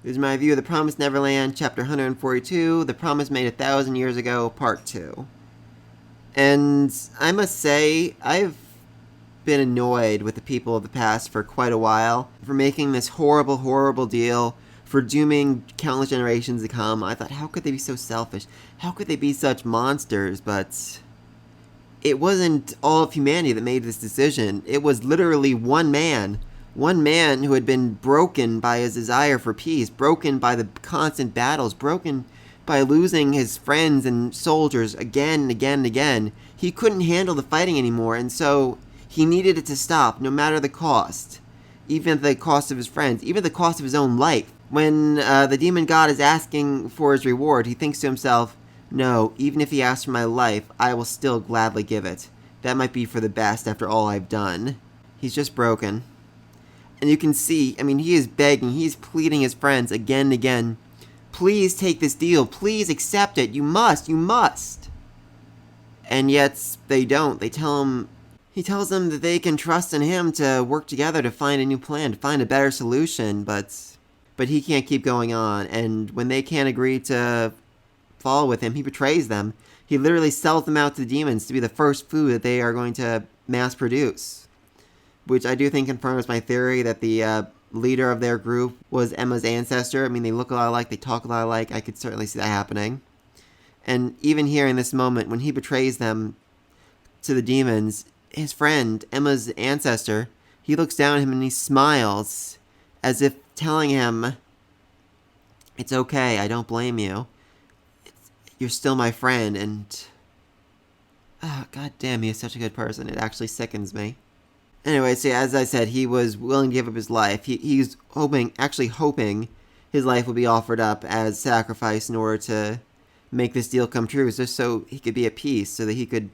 This is my review of The Promised Neverland, Chapter 142, The Promise Made 1,000 Years Ago, Part 2. And I must say, I've been annoyed with the people of the past for quite a while, for making this horrible, horrible deal, for dooming countless generations to come. I thought, how could they be so selfish? How could they be such monsters? But it wasn't all of humanity that made this decision. It was literally one man who had been broken by his desire for peace, broken by the constant battles, broken by losing his friends and soldiers again and again and again. He couldn't handle the fighting anymore, and so he needed it to stop, no matter the cost. Even at the cost of his friends, even the cost of his own life. When the demon god is asking for his reward, he thinks to himself, no, even if he asks for my life, I will still gladly give it. That might be for the best after all I've done. He's just broken. And you can see, he is begging, he's pleading his friends again and again. Please take this deal, please accept it, you must. And yet, they don't. He tells them that they can trust in him to work together to find a new plan, to find a better solution, but he can't keep going on. And when they can't agree to follow with him, he betrays them. He literally sells them out to the demons to be the first food that they are going to mass produce. Which I do think confirms my theory that the leader of their group was Emma's ancestor. They look a lot alike, they talk a lot alike. I could certainly see that happening. And even here in this moment, when he betrays them to the demons, his friend, Emma's ancestor, he looks down at him and he smiles, as if telling him, it's okay, I don't blame you. You're still my friend, and god damn, he is such a good person. It actually sickens me. Anyway, so as I said, he was willing to give up his life. He's hoping his life would be offered up as sacrifice in order to make this deal come true, just so he could be at peace, so that he could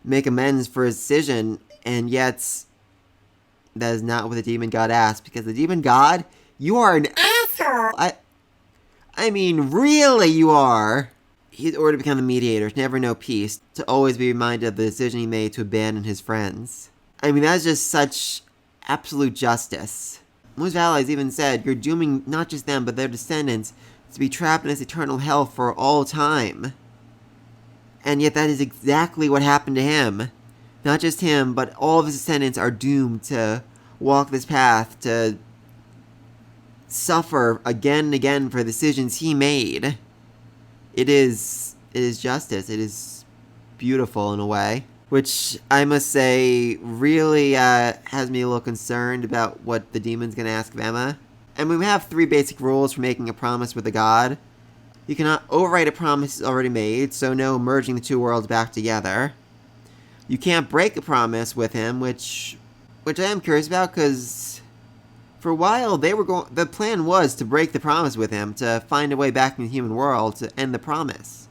make amends for his decision. And yet, that is not what the demon god asked, because the demon god, you are an asshole! Really you are! He's ordered to become the mediator, to never know peace, to always be reminded of the decision he made to abandon his friends. That's just such absolute justice. Most allies even said, you're dooming not just them, but their descendants to be trapped in this eternal hell for all time. And yet that is exactly what happened to him. Not just him, but all of his descendants are doomed to walk this path, to suffer again and again for decisions he made. It is justice. It is beautiful in a way. Which, I must say, really has me a little concerned about what the demon's going to ask of Emma. And we have 3 basic rules for making a promise with a god. You cannot overwrite a promise already made, so no merging the 2 worlds back together. You can't break a promise with him, which I am curious about, because for a while the plan was to break the promise with him, to find a way back in the human world to end the promise.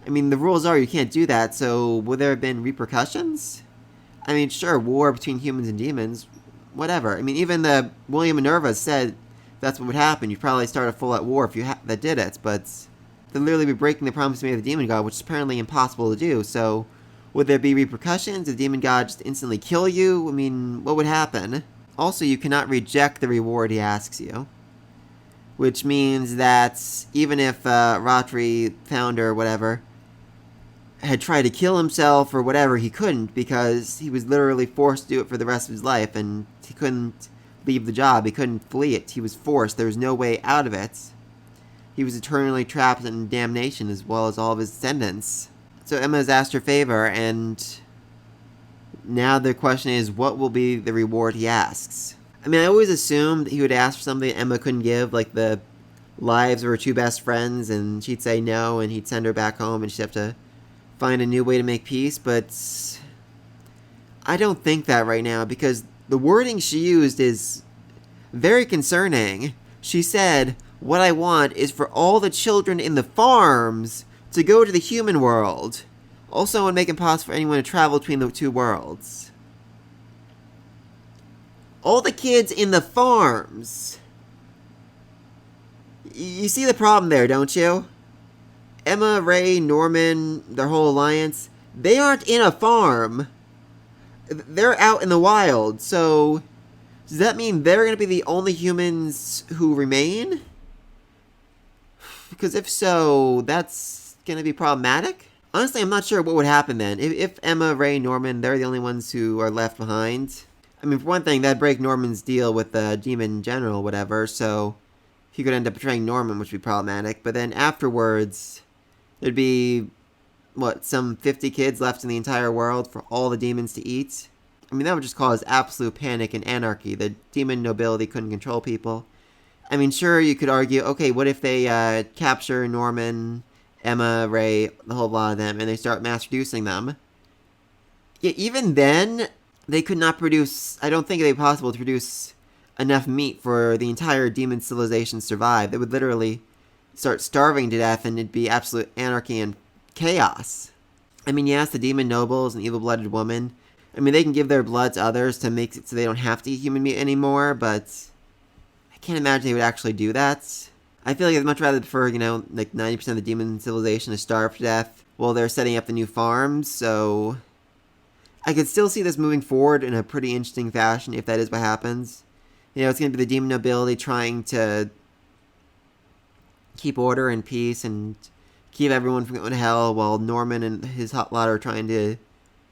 The rules are you can't do that, so would there have been repercussions? Sure, war between humans and demons, whatever. Even the William Minerva said that's what would happen. You'd probably start a full-out war if that did it, but they'd literally be breaking the promise made of the demon god, which is apparently impossible to do, so would there be repercussions? Did the demon god just instantly kill you? What would happen? Also, you cannot reject the reward he asks you. Which means that even if Ratri, founder, whatever, had tried to kill himself or whatever, he couldn't, because he was literally forced to do it for the rest of his life, and he couldn't leave the job, he couldn't flee it, he was forced, there was no way out of it. He was eternally trapped in damnation, as well as all of his descendants. So Emma has asked her favor, and now the question is, what will be the reward he asks? I always assumed he would ask for something Emma couldn't give, like the lives of her 2 best friends, and she'd say no, and he'd send her back home, and she'd have to find a new way to make peace, but I don't think that right now, because the wording she used is very concerning. She said, what I want is for all the children in the farms to go to the human world. Also, I want to make it possible for anyone to travel between the 2 worlds. All the kids in the farms. You see the problem there, don't you? Emma, Ray, Norman, their whole alliance, they aren't in a farm. They're out in the wild, so Does that mean they're going to be the only humans who remain? Because if so, that's going to be problematic. Honestly, I'm not sure what would happen then. If Emma, Ray, Norman, they're the only ones who are left behind. I mean, for one thing, that'd break Norman's deal with the demon general, whatever, so he could end up betraying Norman, which would be problematic. But then afterwards, there'd be, what, some 50 kids left in the entire world for all the demons to eat? I mean, that would just cause absolute panic and anarchy. The demon nobility couldn't control people. I mean, sure, you could argue, okay, what if they capture Norman, Emma, Ray, the whole lot of them, and they start mass-producing them? Yeah, even then, they could not produce, I don't think it'd be possible to produce enough meat for the entire demon civilization to survive. They would literally start starving to death, and it'd be absolute anarchy and chaos. I mean, yes, the demon nobles and evil-blooded woman, I mean, they can give their blood to others to make it so they don't have to eat human meat anymore, but I can't imagine they would actually do that. I feel like I'd much rather prefer, like 90% of the demon civilization to starve to death while they're setting up the new farms, so I could still see this moving forward in a pretty interesting fashion if that is what happens. It's going to be the demon nobility trying to keep order and peace and keep everyone from going to hell, while Norman and his hot lot are trying to,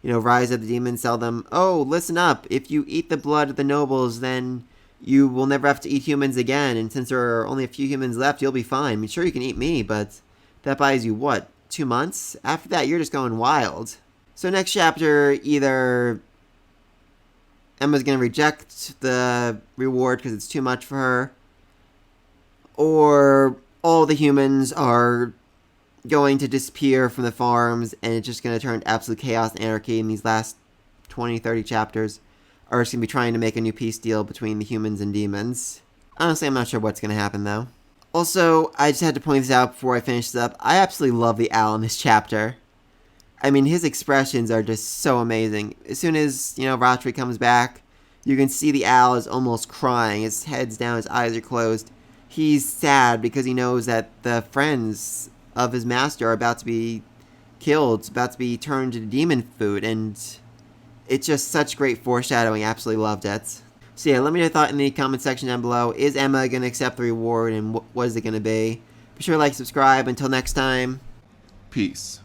rise up the demons, tell them, oh, listen up, if you eat the blood of the nobles, then you will never have to eat humans again, and since there are only a few humans left, you'll be fine. I mean, sure, you can eat me, but that buys you, what, 2 months? After that, you're just going wild. So next chapter, either Emma's going to reject the reward because it's too much for her, or all the humans are going to disappear from the farms, and it's just going to turn to absolute chaos and anarchy, and these last 20, 30 chapters are just going to be trying to make a new peace deal between the humans and demons. Honestly, I'm not sure what's going to happen, though. Also, I just had to point this out before I finish this up. I absolutely love the owl in this chapter. I mean, his expressions are just so amazing. As soon as, Ratri comes back, you can see the owl is almost crying. His head's down, his eyes are closed. He's sad because he knows that the friends of his master are about to be killed, about to be turned into demon food, and it's just such great foreshadowing. Absolutely loved it. So yeah, let me know your thought in the comment section down below. Is Emma going to accept the reward, and what is it going to be? Be sure to like, subscribe. Until next time. Peace.